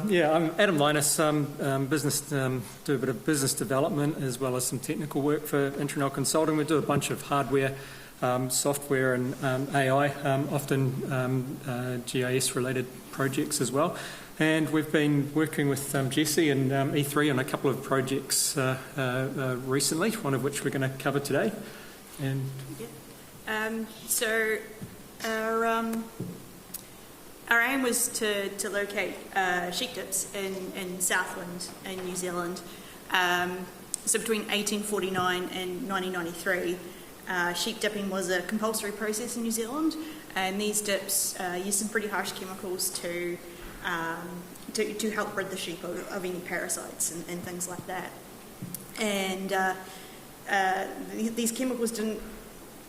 Yeah, I'm Adam Lyness. Do a bit of business development as well as some technical work for Intranel Consulting. We do a bunch of hardware, software and AI, often GIS-related projects as well. And we've been working with Jessie and E3 on a couple of projects recently, one of which we're going to cover today. And So our aim was to locate sheep dips in Southland in New Zealand. So between 1849 and 1993, sheep dipping was a compulsory process in New Zealand, and these dips used some pretty harsh chemicals to help rid the sheep of any parasites and things like that. And these chemicals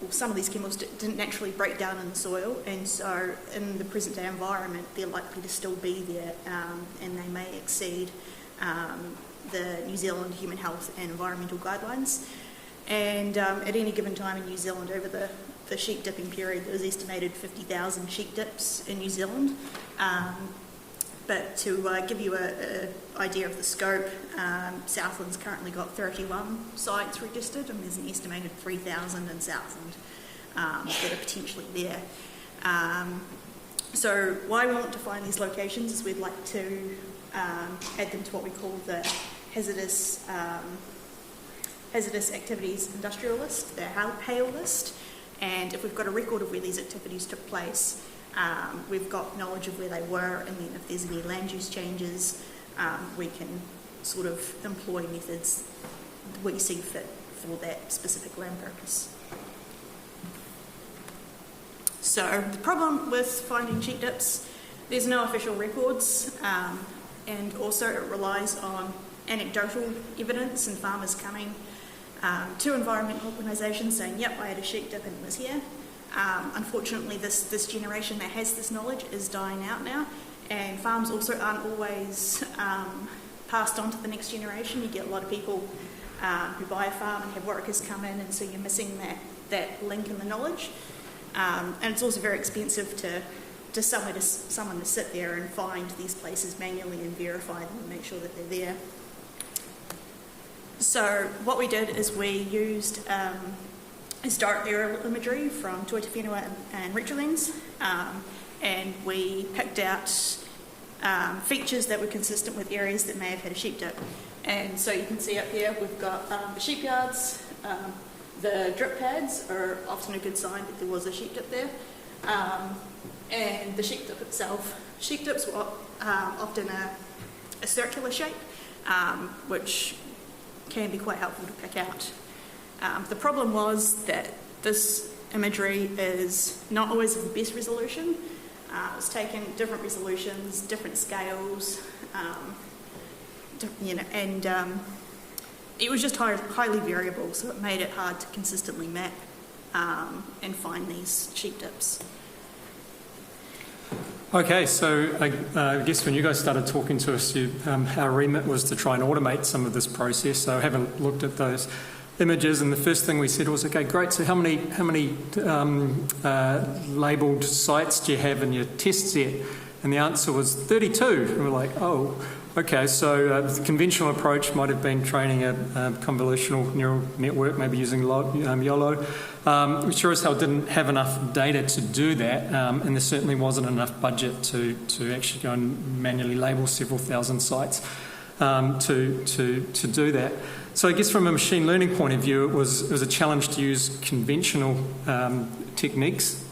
some of these chemicals didn't naturally break down in the soil, and so in the present day environment they're likely to still be there, and they may exceed the New Zealand Human Health and Environmental Guidelines. And at any given time in New Zealand over the sheep dipping period, there was estimated 50,000 sheep dips in New Zealand. But to give you an idea of the scope, Southland's currently got 31 sites registered, and there's an estimated 3,000 in Southland that are potentially there. So why we want to find these locations is we'd like to add them to what we call the hazardous activities industrial list, the HAIL list. And if we've got a record of where these activities took place, we've got knowledge of where they were, and then if there's any land use changes, we can sort of employ methods we see fit for that specific land purpose. So the problem with finding sheep dips, there's no official records, and also it relies on anecdotal evidence and farmers coming to environmental organisations saying, yep, I had a sheep dip and it was here. Unfortunately, this generation that has this knowledge is dying out now, and farms also aren't always passed on to the next generation. You get a lot of people who buy a farm and have workers come in, and so you're missing that link in the knowledge. And it's also very expensive to someone to sit there and find these places manually and verify them and make sure that they're there. So what we did is we used historic aerial imagery from Toita Whenua and Retrolens, and we picked out features that were consistent with areas that may have had a sheep dip. And so you can see up here we've got the sheep yards. The drip pads are often a good sign that there was a sheep dip there, and the sheep dip itself. Sheep dips were often a circular shape, which can be quite helpful to pick out. The problem was that this imagery is not always of the best resolution. It's taken different resolutions, different scales, and it was just highly variable, so it made it hard to consistently map and find these sheep dips. okay, so I guess when you guys started talking to us, our remit was to try and automate some of this process. So I haven't looked at those images, and the first thing we said was, okay, great, so how many labelled sites do you have in your test set? And the answer was 32. And we're like, oh, okay, so the conventional approach might have been training a convolutional neural network, maybe using YOLO. We sure as hell didn't have enough data to do that, and there certainly wasn't enough budget to actually go and manually label several thousand sites to do that. So I guess from a machine learning point of view, it was a challenge to use conventional techniques.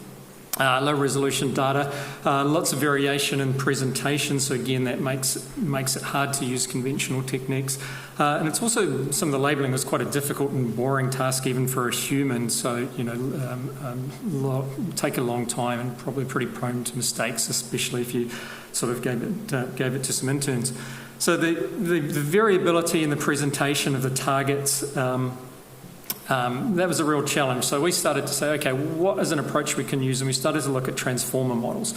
Low resolution data, lots of variation in presentation, so again that makes it hard to use conventional techniques. And it's also, some of the labelling was quite a difficult and boring task even for a human, so take a long time and probably pretty prone to mistakes, especially if you sort of gave it to some interns. So the variability in the presentation of the targets, that was a real challenge. So we started to say, okay, what is an approach we can use? And we started to look at transformer models.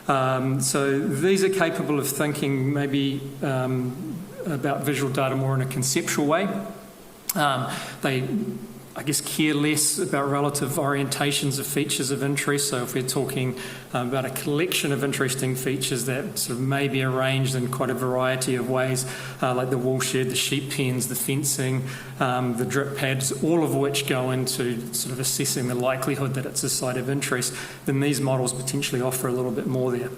So these are capable of thinking maybe about visual data more in a conceptual way. They I guess, care less about relative orientations of features of interest. So if we're talking about a collection of interesting features that sort of may be arranged in quite a variety of ways, like the woolshed, the sheep pens, the fencing, the drip pads, all of which go into sort of assessing the likelihood that it's a site of interest, then these models potentially offer a little bit more there.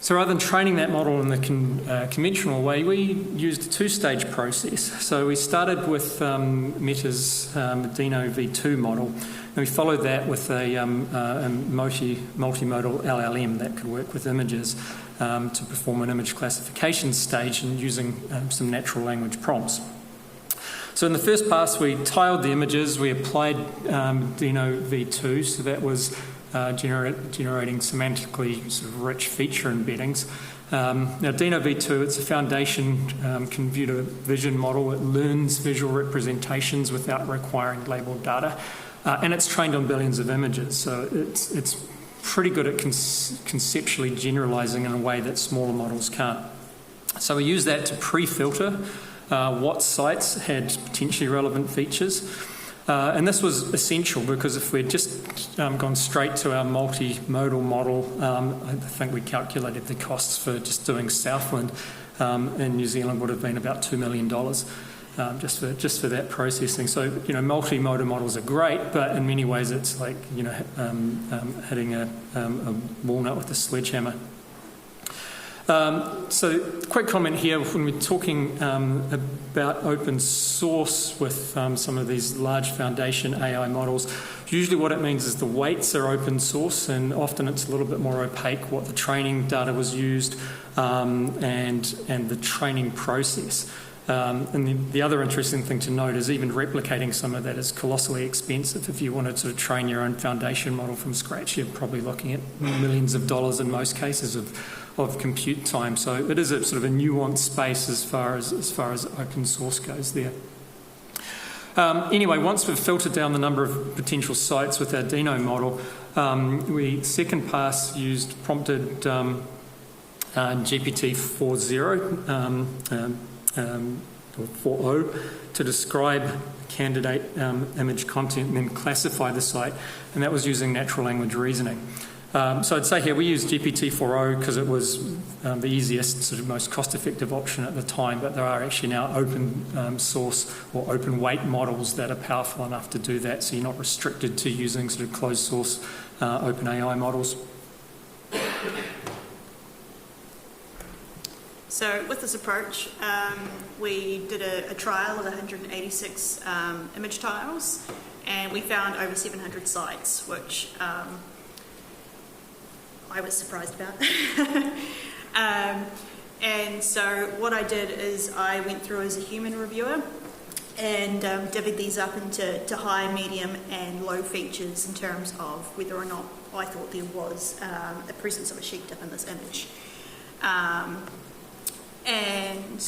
So rather than training that model in the conventional way, we used a two-stage process. So we started with Meta's Dino V2 model, and we followed that with a multimodal LLM that could work with images to perform an image classification stage and using some natural language prompts. So in the first pass, we tiled the images, we applied Dino V2, so that was generating semantically sort of rich feature embeddings. Now, Dino V2, it's a foundation computer vision model. It learns visual representations without requiring labelled data, and it's trained on billions of images. So it's pretty good at conceptually generalising in a way that smaller models can't. So we use that to pre-filter what sites had potentially relevant features. And this was essential because if we'd just gone straight to our multimodal model, I think we calculated the costs for just doing Southland in New Zealand would have been about $2 million just for that processing. So, multimodal models are great, but in many ways it's like, hitting a walnut with a sledgehammer. So, quick comment here when we're talking about open source with some of these large foundation AI models. Usually what it means is the weights are open source, and often it's a little bit more opaque what the training data was used and the training process. And the other interesting thing to note is even replicating some of that is colossally expensive. If you wanted to train your own foundation model from scratch, you're probably looking at millions of dollars in most cases of compute time. So it is a sort of a nuanced space as far as open source goes there. Anyway, once we've filtered down the number of potential sites with our Dino model, we second pass used prompted GPT 4.0 or 4.0 to describe candidate image content and then classify the site, and that was using natural language reasoning. So I'd say here we used GPT 4.0 because it was the easiest, sort of most cost-effective option at the time, but there are actually now open source or open weight models that are powerful enough to do that, so you're not restricted to using sort of closed source open AI models. So with this approach, we did a trial of 186 image tiles, and we found over 700 sites, which I was surprised about. And so what I did is I went through as a human reviewer and divvied these up into high, medium and low features in terms of whether or not I thought there was the presence of a sheep dip in this image. And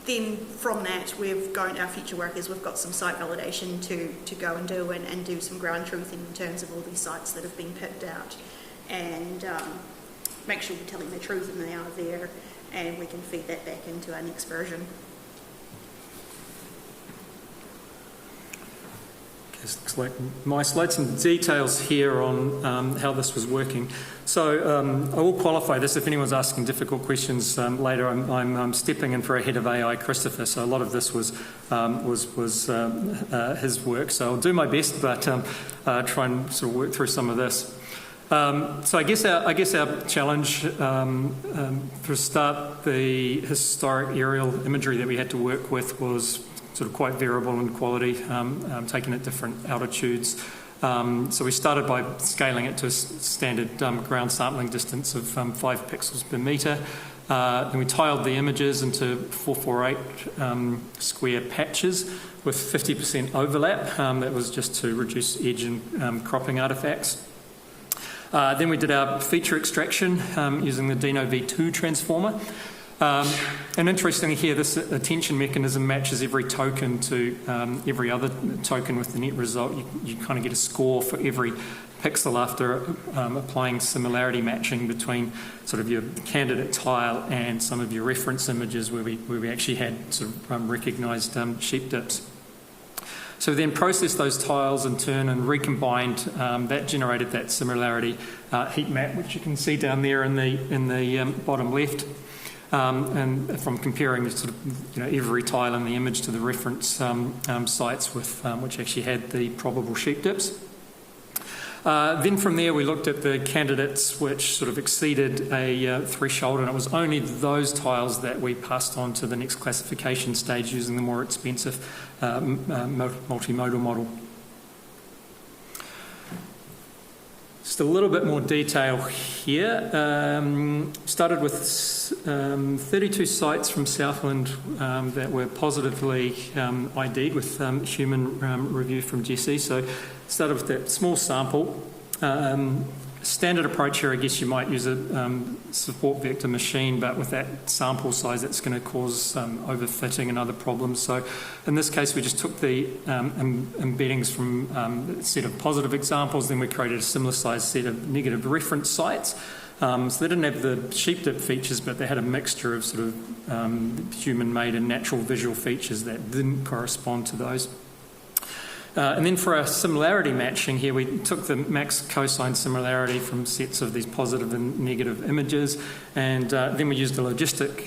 then from that, our future work is we've got some site validation to go and do and do some ground truthing in terms of all these sites that have been picked out, and make sure we're telling the truth and they are there, and we can feed that back into our next version. Looks like my slides, some details here on how this was working. So I will qualify this if anyone's asking difficult questions later. I'm stepping in for a head of AI, Christopher. So a lot of this was his work. So I'll do my best, but try and sort of work through some of this. So I guess our challenge for a start, the historic aerial imagery that we had to work with was sort of quite variable in quality, taken at different altitudes. So we started by scaling it to a standard ground sampling distance of 5 pixels per metre. Then we tiled the images into 448 square patches with 50% overlap. That was just to reduce edge and cropping artefacts. Then we did our feature extraction using the Dino V2 transformer. And interestingly here, this attention mechanism matches every token to every other token with the net result. You kind of get a score for every pixel after applying similarity matching between sort of your candidate tile and some of your reference images where we actually had sort of recognised sheep dips. So we then processed those tiles in turn and recombined. That generated that similarity heat map, which you can see down there in the bottom left. And from comparing sort of every tile in the image to the reference sites with which actually had the probable sheep dips. Then from there we looked at the candidates which sort of exceeded a threshold, and it was only those tiles that we passed on to the next classification stage using the more expensive multimodal model. Just a little bit more detail here. Started with 32 sites from Southland that were positively ID'd with human review from Jessie. So started with that small sample. Standard approach here, I guess you might use a support vector machine, but with that sample size, that's going to cause overfitting and other problems. So in this case, we just took the embeddings from a set of positive examples, then we created a similar size set of negative reference sites. So they didn't have the sheep dip features, but they had a mixture of sort of human-made and natural visual features that didn't correspond to those. And then for our similarity matching here, we took the max cosine similarity from sets of these positive and negative images, and then we used a logistic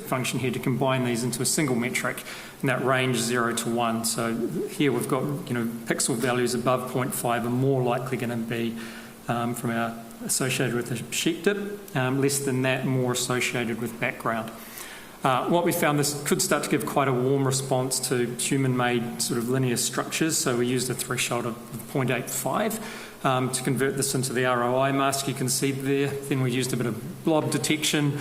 function here to combine these into a single metric, and that range 0 to 1. So here we've got pixel values above 0.5 are more likely going to be from our associated with the sheep dip, less than that, more associated with background. What we found, this could start to give quite a warm response to human-made sort of linear structures, so we used a threshold of 0.85 to convert this into the ROI mask you can see there. Then we used a bit of blob detection,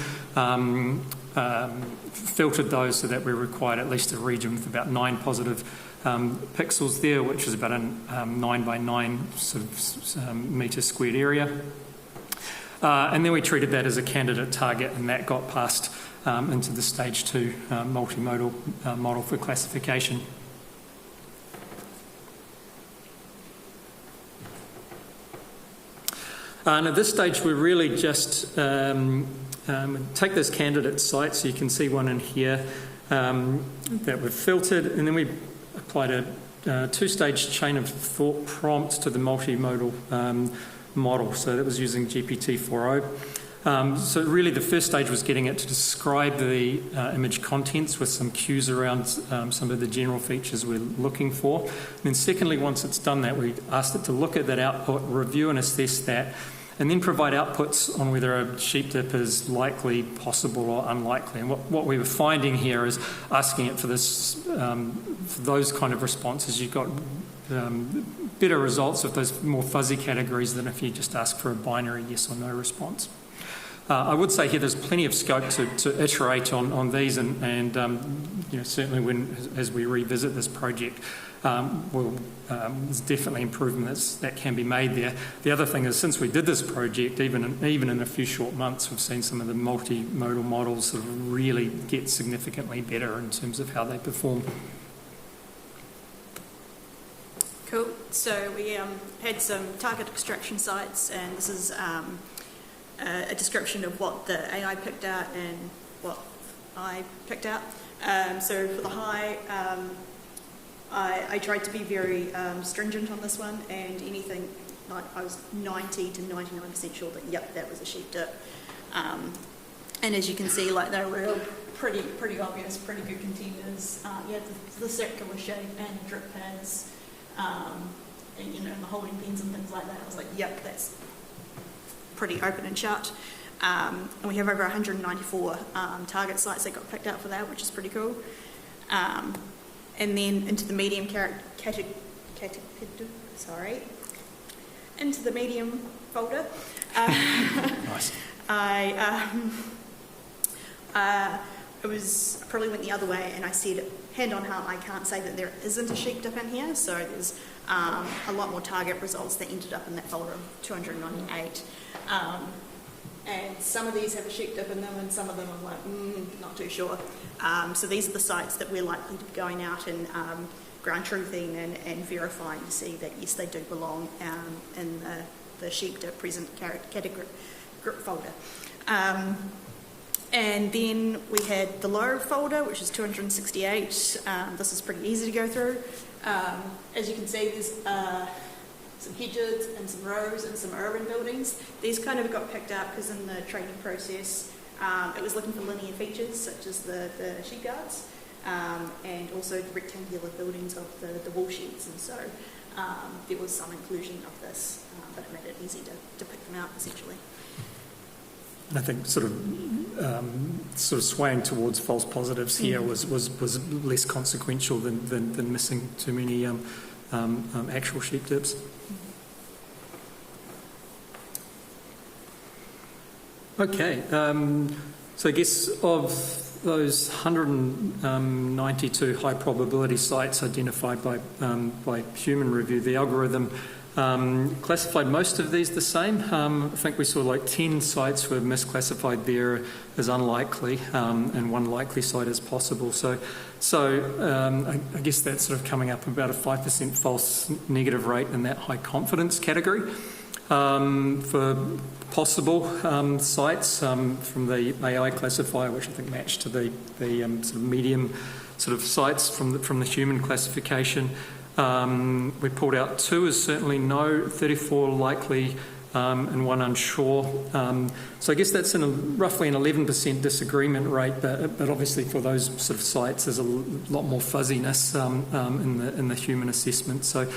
filtered those so that we required at least a region with about 9 positive pixels there, which is about a 9 by 9 sort of metre squared area. And then we treated that as a candidate target, and that got passed into the stage 2 multimodal model for classification. And at this stage, we really just take those candidate sites. So you can see one in here that we've filtered, and then we applied a 2-stage chain of thought prompt to the multimodal model. So that was using GPT-4o. So really the first stage was getting it to describe the image contents with some cues around some of the general features we're looking for. And then secondly, once it's done that, we asked it to look at that output, review and assess that, and then provide outputs on whether a sheep dip is likely, possible or unlikely. And what we were finding here is asking it for this, for those kind of responses, you've got better results of those more fuzzy categories than if you just ask for a binary yes or no response. I would say here there's plenty of scope to iterate on these, and certainly as we revisit this project, there's definitely improvements that can be made there. The other thing is, since we did this project, even in a few short months, we've seen some of the multimodal models sort of really get significantly better in terms of how they perform. Cool. So we had some target extraction sites, and this is a description of what the AI picked out and what I picked out. So for the high, I tried to be very stringent on this one, and anything like I was 90 to 99% sure that yep, that was a sheep dip. And as you can see, like they're real pretty obvious, pretty good contenders. You had the circular shape and drip pads, and the holding pens and things like that. I was like, yep, that's pretty open and shut. And we have over 194 target sites that got picked out for that, which is pretty cool. And then into the medium into the medium folder. Nice. It was probably went the other way, and I said, hand on heart, I can't say that there isn't a sheep dip in here. So there's a lot more target results that ended up in that folder of 298. And some of these have a sheep dip in them, and some of them I'm like, not too sure. So these are the sites that we're likely to be going out and ground truthing and verifying to see that yes, they do belong in the sheep to present category group folder. And then we had the low folder, which is 268. This is pretty easy to go through. As you can see, there's some hedges and some rows and some urban buildings. These kind of got picked up because in the training process, it was looking for linear features such as the sheep guards and also the rectangular buildings of the wool sheds. And so there was some inclusion of this, but it made it easy to pick them out essentially. I think sort of swaying towards false positives here was less consequential than missing too many actual sheep dips. Okay, so I guess of those 192 high probability sites identified by human review, the algorithm classified most of these the same. I think we saw like 10 sites were misclassified there as unlikely and one likely site as possible. So I guess that's sort of coming up about a 5% false negative rate in that high confidence category. For possible sites from the AI classifier, which I think matched to the sort of medium sort of sites from the human classification. We pulled out 2 as certainly no, 34 likely, and 1 unsure. So I guess that's roughly an 11% disagreement rate, but obviously for those sort of sites there's a lot more fuzziness in the human assessment. So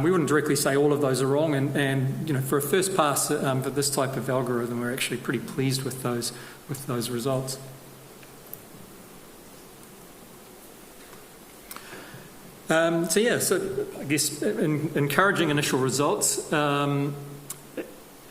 we wouldn't directly say all of those are wrong, and you know, for a first pass for this type of algorithm, we're actually pretty pleased with those results. So I guess encouraging initial results.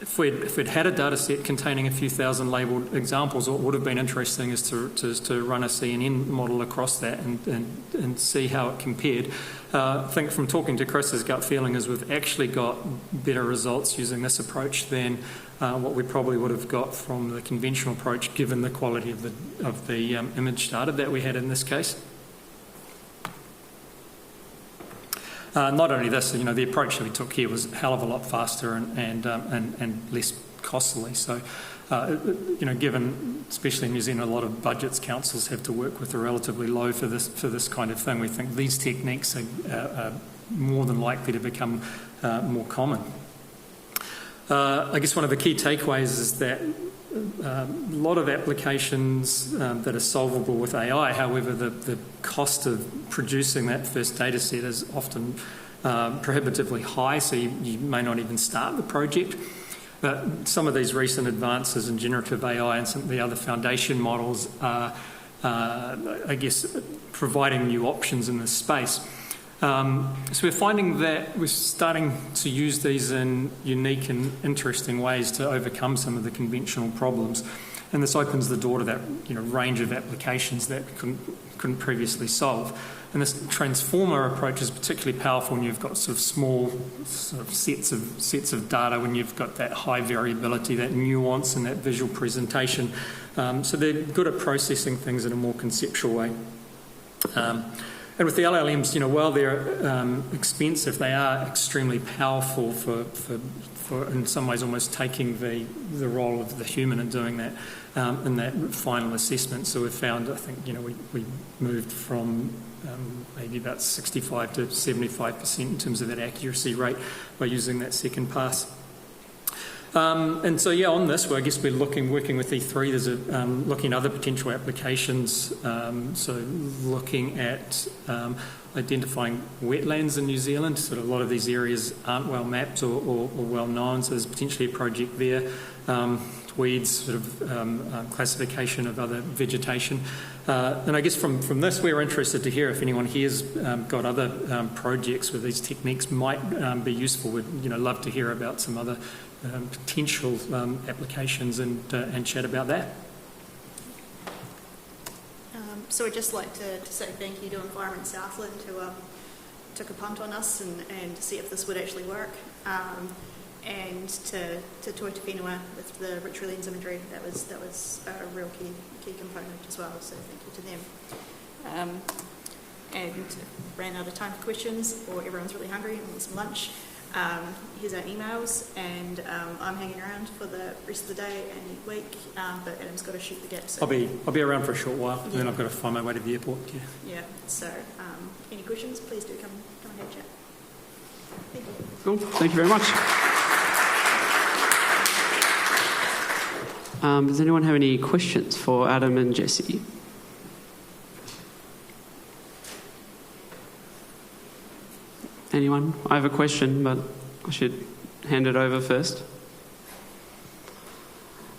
If we'd had a data set containing a few thousand labelled examples, what would have been interesting is to run a CNN model across that and see how it compared. I think from talking to Chris, his gut feeling is we've actually got better results using this approach than what we probably would have got from the conventional approach, given the quality of the image data that we had in this case. Not only this, you know, the approach that we took here was a hell of a lot faster and less costly. So, you know, given, especially in New Zealand, a lot of budgets councils have to work with are relatively low for this kind of thing. We think these techniques are more than likely to become more common. I guess one of the key takeaways is that a lot of applications that are solvable with AI, however, the cost of producing that first data set is often prohibitively high, so you may not even start the project. But some of these recent advances in generative AI and some of the other foundation models are, I guess, providing new options in this space. So we're finding that we're starting to use these in unique and interesting ways to overcome some of the conventional problems, and this opens the door to that, you know, range of applications that couldn't previously solve. And this transformer approach is particularly powerful when you've got sort of small sort of sets of data, when you've got that high variability, that nuance, and that visual presentation. So they're good at processing things in a more conceptual way. And with the LLMs, you know, while they're expensive, they are extremely powerful for in some ways almost taking the role of the human and doing that in that final assessment. So we've found, I think, you know, we moved from maybe about 65 to 75% in terms of that accuracy rate by using that second pass. And so, yeah, on this, well, I guess we're working with E3. There's looking at other potential applications. So looking at identifying wetlands in New Zealand. Sort of a lot of these areas aren't well mapped or well known, so there's potentially a project there. Weeds, sort of classification of other vegetation. And I guess from this, we're interested to hear if anyone here's got other projects where these techniques might be useful. We'd, you know, love to hear about some other potential applications and chat about that. So I'd just like to say thank you to Environment Southland who took a punt on us and to see if this would actually work. And to Toi Te Whenua with the rich lens imagery, that was a real key component as well, so thank you to them. And ran out of time for questions, or everyone's really hungry and wants some lunch, here's our emails, and I'm hanging around for the rest of the day and week, but Adam's got to shoot the gap. So I'll be around for a short while, and then Yeah. I've got to find my way to the airport. Yeah. yeah, so any questions, please do come and have a chat. Thank you. Cool. Thank you very much. Does anyone have any questions for Adam and Jessie? Anyone? I have a question, but I should hand it over first.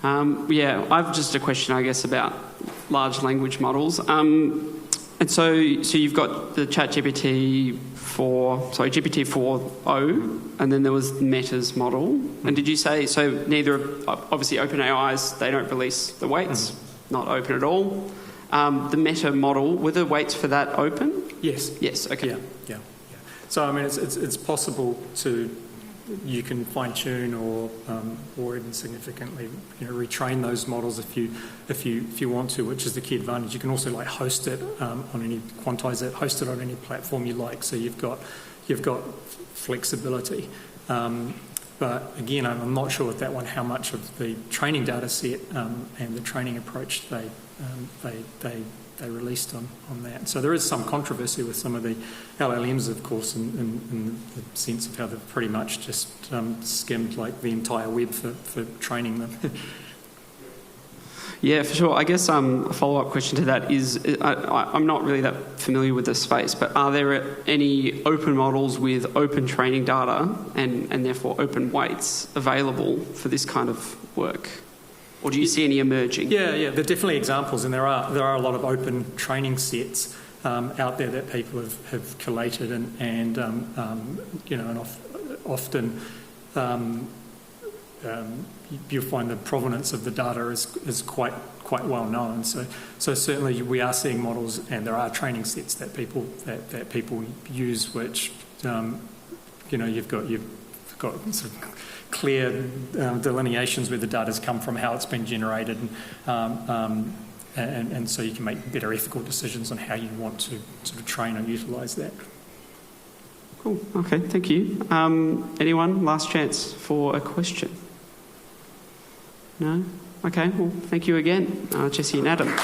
Yeah, I've just a question, I guess, about large language models. And so you've got the GPT-4o, and then there was Meta's model. And did you say, so neither, obviously OpenAI's, they don't release the weights, not open at all. The Meta model, were the weights for that open? Yes. Yes, okay. Yeah. So I mean, it's possible to, you can fine tune or even significantly, retrain those models if you want to, which is the key advantage. You can also like host it quantize it, host it on any platform you like. So you've got flexibility. But again, I'm not sure with that one how much of the training data set and the training approach they released on that. So there is some controversy with some of the LLMs, of course, in the sense of how they've pretty much just skimmed like the entire web for training them. Yeah, for sure. I guess a follow-up question to that is, I'm not really that familiar with this space, but are there any open models with open training data and therefore open weights available for this kind of work? Or do you see any emerging? Yeah, there are definitely examples, and there are a lot of open training sets out there that people have collated, and often you'll find the provenance of the data is quite well known. So certainly we are seeing models, and there are training sets that people use, which you've got sort of clear delineations where the data's come from, how it's been generated, and so you can make better ethical decisions on how you want to sort of train or utilise that. Cool. Okay, thank you. Anyone? Last chance for a question. No? Okay, well, thank you again, Jessie and Adam.